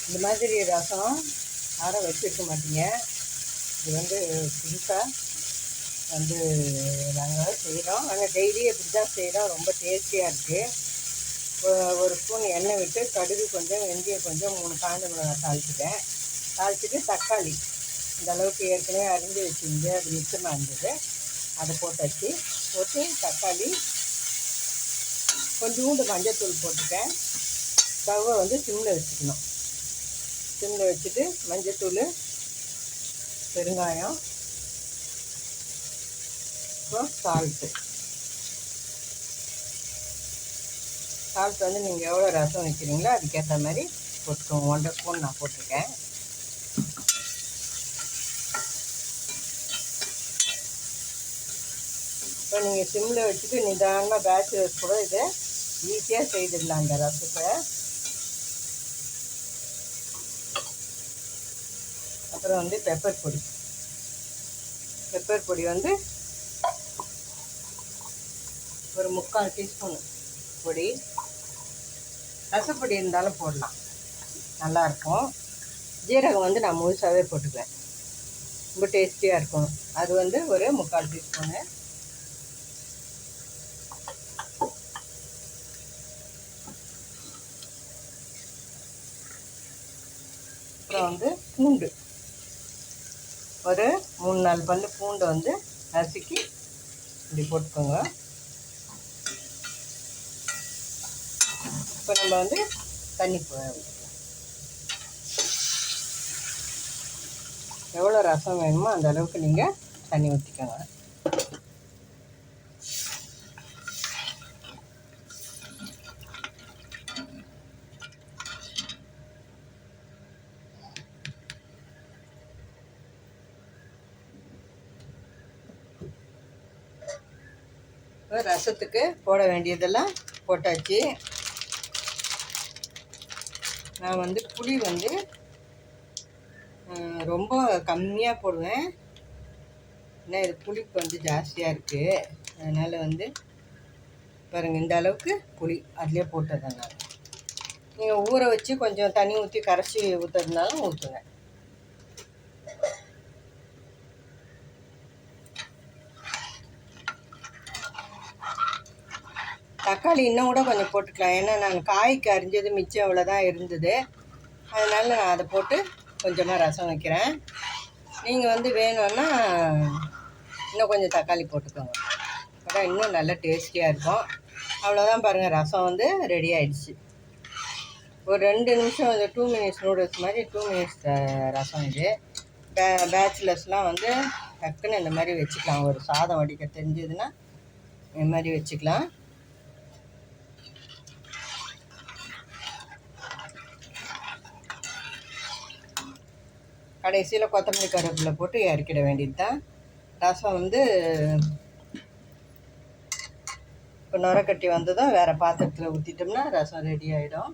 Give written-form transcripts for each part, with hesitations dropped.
இந்த மாதிரி ரசம் யாரும் வச்சுருக்க மாட்டீங்க. இது வந்து புதுசாக வந்து நாங்கள் செய்கிறோம். நாங்கள் டெய்லி இப்படி தான் செய்கிறோம். ரொம்ப டேஸ்டியாக இருக்குது. ஒரு ஸ்பூன் எண்ணெய் விட்டு கடுகு கொஞ்சம், வெந்தயம் கொஞ்சம், 3 காய்ந்த மிளகாய் தாளிச்சிட்டு தக்காளி இந்த அளவுக்கு ஏற்கனவே அரிஞ்சு வச்சுருந்து அது மிச்சமாக இருந்தது, அதை போட்டு தக்காளி கொஞ்சோண்டு மஞ்சத்தூள் போட்டுட்டேன். ஸ்டவ்வை வந்து சிம்மில் வச்சுக்கணும். சிம்மில் வச்சுட்டு மஞ்சத்தூள், பெருங்காயம், அப்புறம் சால்ட்டு வந்து நீங்கள் எவ்வளோ ரசம் வைக்கிறீங்களோ அதுக்கேற்ற மாதிரி போட்டுக்கோங்க. 1.5 ஸ்பூன் நான் போட்டிருக்கேன். இப்போ நீங்கள் சிம்மில் வச்சுட்டு நிதானமாக பேச்சுலர்ஸ் கூட இதை ஈஸியாக செய்திடலாம் அந்த ரசத்தை. அப்புறம் வந்து பெப்பர் பொடி வந்து ஒரு 3/4 டீஸ்பூன் பொடி. ரசப்பொடி இருந்தாலும் போடலாம், நல்லாயிருக்கும். ஜீரகம் வந்து நான் முழுசாகவே போட்டுக்குவேன், ரொம்ப டேஸ்டியாக இருக்கும். அது வந்து ஒரு 3/4 டீஸ்பூனு. அப்புறம் வந்து பூண்டு ஒரு 3-4 பல்லு பூண்டு வந்து நசுக்கி இப்படி போட்டுக்கோங்க. இப்போ நம்ம வந்து தண்ணி எவ்வளோ ரசம் வேணுமோ அந்த அளவுக்கு நீங்கள் தண்ணி ஊற்றிக்கோங்க. ரசத்துக்கு போட வேண்டியதெல்லாம் போட்டாச்சு. நான் வந்து புளி வந்து ரொம்ப கம்மியாக போடுவேன், ஏன்னா இது புளிப்பு வந்து ஜாஸ்தியாக இருக்குது. அதனால் வந்து பாருங்கள், இந்த அளவுக்கு புளி அதிலே போட்டுறேன் நான். நீங்கள் ஊற வச்சு கொஞ்சம் தண்ணி ஊற்றி கரைச்சி ஊற்றுறதுனாலும் ஊற்றுங்க. தக்காளி இன்னும் கூட கொஞ்சம் போட்டுக்கலாம், ஏன்னா நான் காய்க்கு அரிஞ்சது மிச்சம் அவ்வளோதான் இருந்தது. அதனால் நான் அதை போட்டு கொஞ்சமாக ரசம் வைக்கிறேன். நீங்கள் வந்து வேணும்னா இன்னும் கொஞ்சம் தக்காளி போட்டுக்கோங்க, அப்போ இன்னும் நல்லா டேஸ்டியாக இருக்கும். அவ்வளோதான் பாருங்கள், ரசம் வந்து ரெடி ஆகிடுச்சு. ஒரு 2 நிமிஷம், அது 2 மினிட்ஸ் நூடுல்ஸ் மாதிரி 2 மினிட்ஸ் ரசம். இது பேச்சுலர்ஸ்லாம் வந்து டக்குன்னு இந்த மாதிரி வச்சுக்கலாம். ஒரு சாதம் வடிக்க தெரிஞ்சதுன்னா இந்த மாதிரி வச்சுக்கலாம். கடைசியில் கொத்தமல்லி கருவேப்பிலை போட்டு இறக்கிட வேண்டியது தான். ரசம் வந்து இப்போ நுரக்கட்டி வந்ததும் வேறு பாத்திரத்தில் ஊற்றிட்டோம்னா ரசம் ரெடி ஆகிடும்.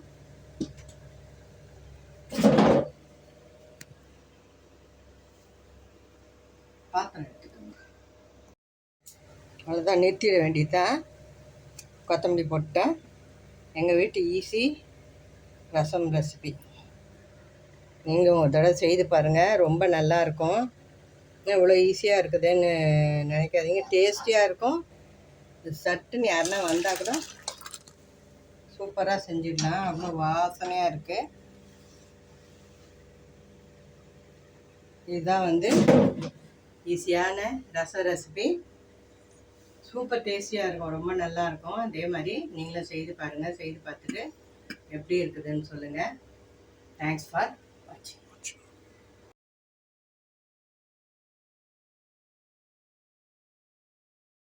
பாத்திரம் எடுத்துக்கோங்க, அவ்வளோதான், நிறுத்திட வேண்டியது தான். கொத்தமல்லி போட்டேன். எங்கள் வீட்டு ஈஸி ரசம் ரெசிபி நீங்கள் ஒரு தடவை செய்து பாருங்கள், ரொம்ப நல்லாயிருக்கும். இவ்வளோ ஈஸியாக இருக்குதுன்னு நினைக்காதீங்க, டேஸ்டியாக இருக்கும். சட்டுன்னு யாருன்னா வந்தால் கூட சூப்பராக செஞ்சிடலாம், அவ்வளோ வாசனையாக இருக்குது. இதுதான் வந்து ஈஸியான ரசம் ரெசிபி, சூப்பர் டேஸ்டியாக இருக்கும், ரொம்ப நல்லாயிருக்கும். அதே மாதிரி நீங்களும் செய்து பாருங்கள், செய்து பார்த்துட்டு எப்படி இருக்குதுன்னு சொல்லுங்கள். Thanks for